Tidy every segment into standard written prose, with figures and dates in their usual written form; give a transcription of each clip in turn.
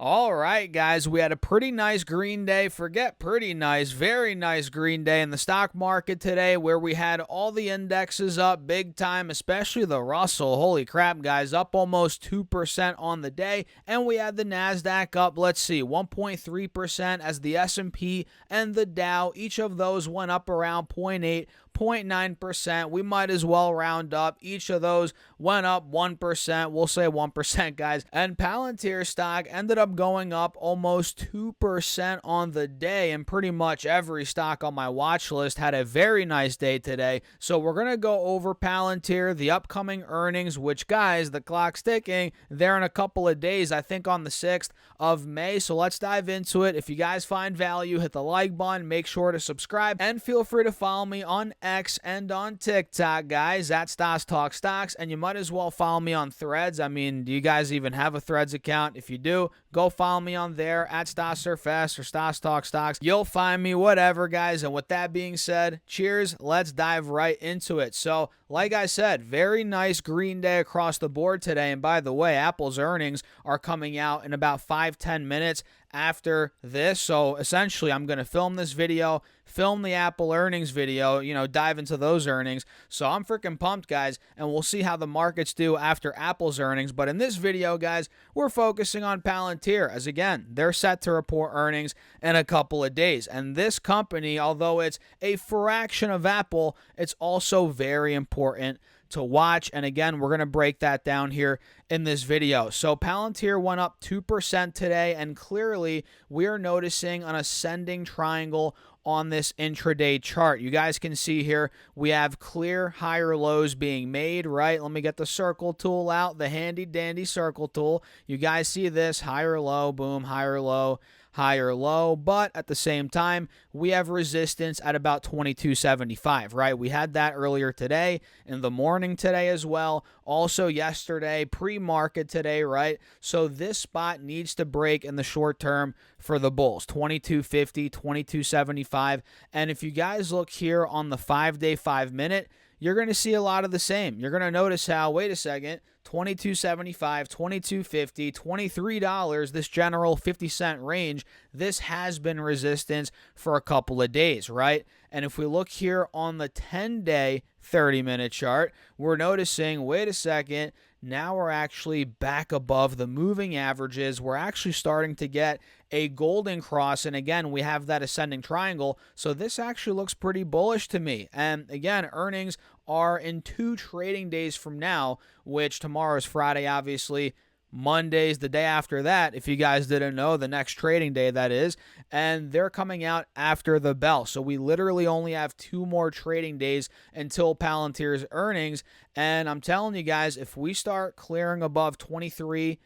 All right, guys, we had a pretty nice green day. Forget pretty nice, very nice green day in the stock market today, where we had all the indexes up big time, especially the Russell. Holy crap, guys, up almost 2% on the day. And we had the NASDAQ up, let's see, 1.3% as the S&P and the Dow. Each of those went up around 0.8, 0.9%. We might as well round up. Each of those went up 1%. We'll say 1%, guys. And Palantir stock ended up going up almost 2% on the day, and pretty much every stock on my watch list had a very nice day today. So we're going to go over Palantir, the upcoming earnings, which, guys, the clock's ticking. They're in a couple of days, I think on the 6th of May. So let's dive into it. If you guys find value, hit the like button, make sure to subscribe, and feel free to follow me on X and on TikTok, guys, at Stas Talk Stocks, and you might as well follow me on Threads. I mean, do you guys even have a Threads account? If you do, go follow me on there at StasSurFest or Stas Talk Stocks. You'll find me, whatever, guys. And with that being said, cheers. Let's dive right into it. So, like I said, very nice green day across the board today. And by the way, Apple's earnings are coming out in about 5-10 minutes after this. So essentially, I'm going to film this video, film the Apple earnings video, dive into those earnings. So I'm freaking pumped, guys, and we'll see how the markets do after Apple's earnings. But in this video, guys, we're focusing on Palantir, as again, they're set to report earnings in a couple of days. And this company, although it's a fraction of Apple, it's also very important to watch. And again, we're going to break that down here in this video. So Palantir went up 2% today, and clearly we are noticing an ascending triangle on this intraday chart. You guys can see here we have clear higher lows being made, right? Let me get the circle tool out, the handy dandy circle tool. You guys see this higher low, boom, higher low, higher low, but at the same time, we have resistance at about 22.75, right? We had that earlier today, in the morning today as well, also yesterday, pre-market today, right? So this spot needs to break in the short term for the bulls, 22.50, 22.75, and if you guys look here on the 5-day, 5-minute, you're going to see a lot of the same. You're going to notice how, wait a second, $22.75, $22.50, $23, this general 50-cent range, this has been resistance for a couple of days, right? And if we look here on the 10-day, 30-minute chart, we're noticing, wait a second, now we're actually back above the moving averages. We're actually starting to get a golden cross. And again, we have that ascending triangle. So this actually looks pretty bullish to me. And again, earnings are in 2 trading days from now, which tomorrow is Friday, obviously. Monday's the day after that, if you guys didn't know, the next trading day, that is, and they're coming out after the bell. So we literally only have 2 more trading days until Palantir's earnings, and I'm telling you guys, if we start clearing above 23,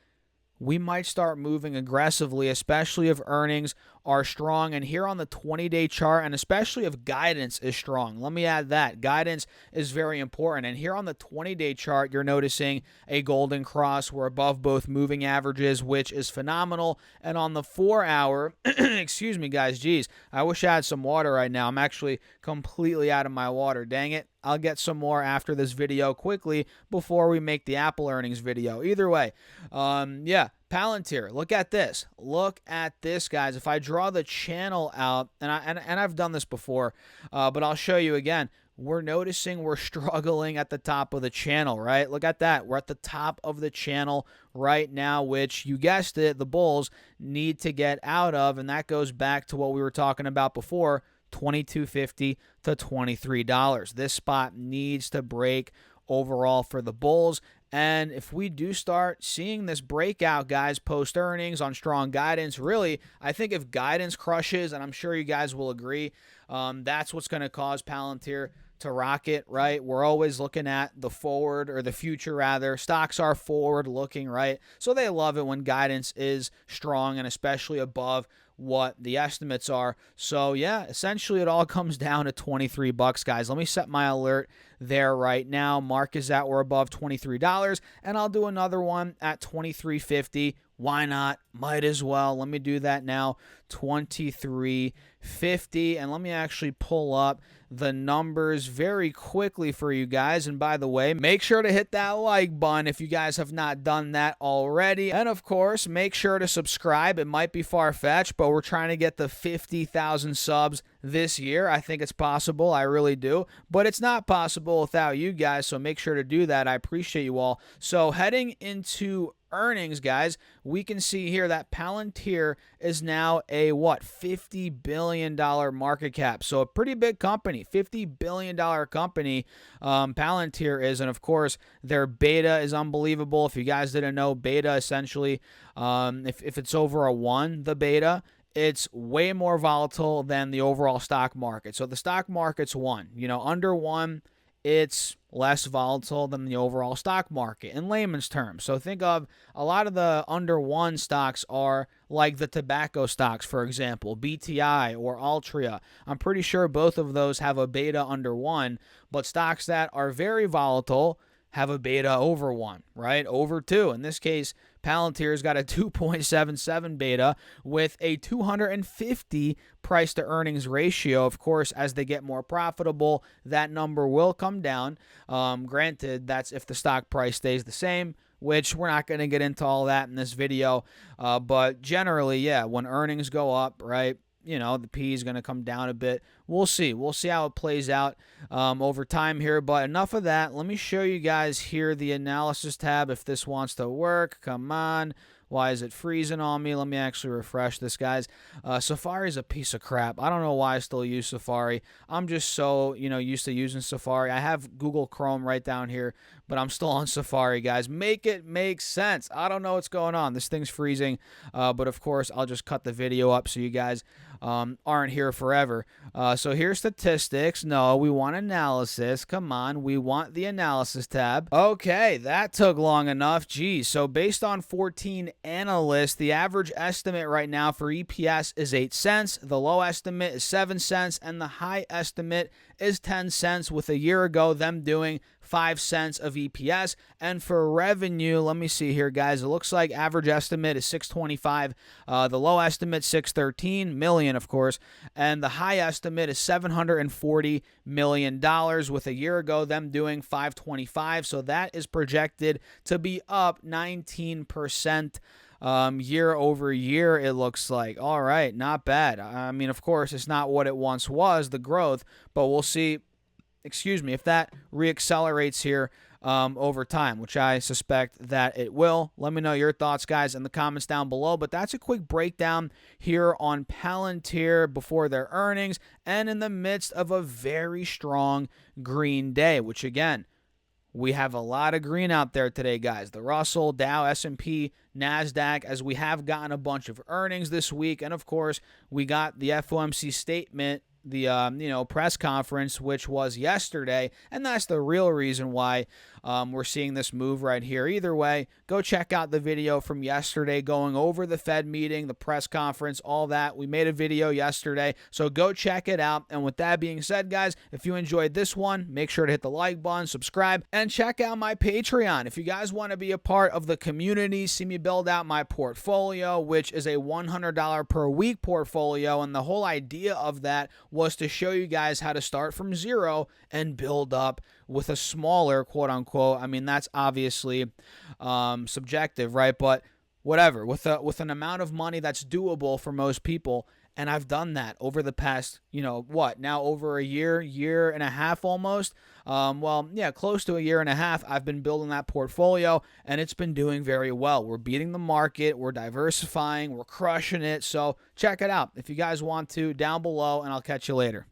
we might start moving aggressively, especially if earnings are strong. And here on the 20-day chart, and especially if guidance is strong, let me add that. Guidance is very important. And here on the 20-day chart, you're noticing a golden cross. We're above both moving averages, which is phenomenal. And on the 4-hour, excuse me, guys, geez, I wish I had some water right now. I'm actually completely out of my water. Dang it. I'll get some more after this video quickly before we make the Apple earnings video. Either way, yeah, Palantir, look at this. Look at this, guys. If I draw the channel out, and I've done this before, but I'll show you again. We're noticing we're struggling at the top of the channel, right? Look at that. We're at the top of the channel right now, which, you guessed it, the bulls need to get out of, and that goes back to what we were talking about before, $22.50 to $23. This spot needs to break overall for the bulls. And if we do start seeing this breakout, guys, post earnings on strong guidance, really, I think if guidance crushes, and I'm sure you guys will agree, that's what's going to cause Palantir to rocket, right? We're always looking at the forward, or the future rather. Stocks are forward looking, right? So they love it when guidance is strong, and especially above what the estimates are. So yeah, essentially it all comes down to 23 bucks, guys. Let me set my alert there right now. Mark is at we're above $23, and I'll do another one at 23.50. Why not? Might as well. Let me do that now. 23.50. And let me actually pull up the numbers very quickly for you guys. And by the way, make sure to hit that like button if you guys have not done that already. And of course, make sure to subscribe. It might be far-fetched, but we're trying to get the 50,000 subs this year. I think it's possible. I really do. But it's not possible without you guys. So make sure to do that. I appreciate you all. So heading into earnings, guys, we can see here that Palantir is now a $50 billion market cap. So a pretty big company, $50 billion company. Palantir is, and of course their beta is unbelievable. If you guys didn't know, beta essentially, if it's over a 1, the beta, it's way more volatile than the overall stock market. So the stock market's 1, under 1, it's less volatile than the overall stock market in layman's terms. So think of a lot of the under 1 stocks are like the tobacco stocks, for example, BTI or Altria. I'm pretty sure both of those have a beta under 1, but stocks that are very volatile have a beta over 1, right? Over 2. In this case, Palantir's got a 2.77 beta with a 250 price to earnings ratio. Of course, as they get more profitable, that number will come down. Granted, that's if the stock price stays the same, which we're not going to get into all that in this video. But generally, yeah, when earnings go up, right, the P is going to come down a bit. We'll see. We'll see how it plays out over time here. But enough of that. Let me show you guys here the analysis tab if this wants to work. Come on. Why is it freezing on me? Let me actually refresh this, guys. Safari is a piece of crap. I don't know why I still use Safari. I'm just so, used to using Safari. I have Google Chrome right down here, but I'm still on Safari, guys. Make it make sense. I don't know what's going on. This thing's freezing. But of course, I'll just cut the video up so you guys aren't here forever. So here's statistics. No, we want analysis. Come on. We want the analysis tab. Okay, that took long enough. Geez. So based on 14 analysts, the average estimate right now for EPS is 8 cents. The low estimate is 7 cents. And the high estimate is 10 cents, with a year ago them doing 5 cents of EPS. And for revenue, let me see here, guys. It looks like average estimate is 625. The low estimate 613 million, of course, and the high estimate is $740 million, with a year ago them doing 525. So that is projected to be up 19%. Year over year, it looks like. All right, not bad. I mean, of course, it's not what it once was, the growth, but we'll see, if that reaccelerates here over time, which I suspect that it will. Let me know your thoughts, guys, in the comments down below. But that's a quick breakdown here on Palantir before their earnings and in the midst of a very strong green day, which, again, we have a lot of green out there today, guys. The Russell, Dow, S&P, NASDAQ, as we have gotten a bunch of earnings this week. And, of course, we got the FOMC statement, the press conference, which was yesterday, and that's the real reason why we're seeing this move right here. Either way, go check out the video from yesterday going over the Fed meeting, the press conference, all that. We made a video yesterday, so go check it out. And with that being said, guys, if you enjoyed this one, make sure to hit the like button, subscribe, and check out my Patreon. If you guys want to be a part of the community, see me build out my portfolio, which is a $100 per week portfolio, and the whole idea of that was to show you guys how to start from zero and build up with a smaller, quote unquote. I mean, that's obviously subjective, right? But whatever, with an amount of money that's doable for most people. And I've done that over the past, now over a year and a half almost. Close to a year and a half, I've been building that portfolio, and it's been doing very well. We're beating the market. We're diversifying. We're crushing it. So check it out if you guys want to, down below, and I'll catch you later.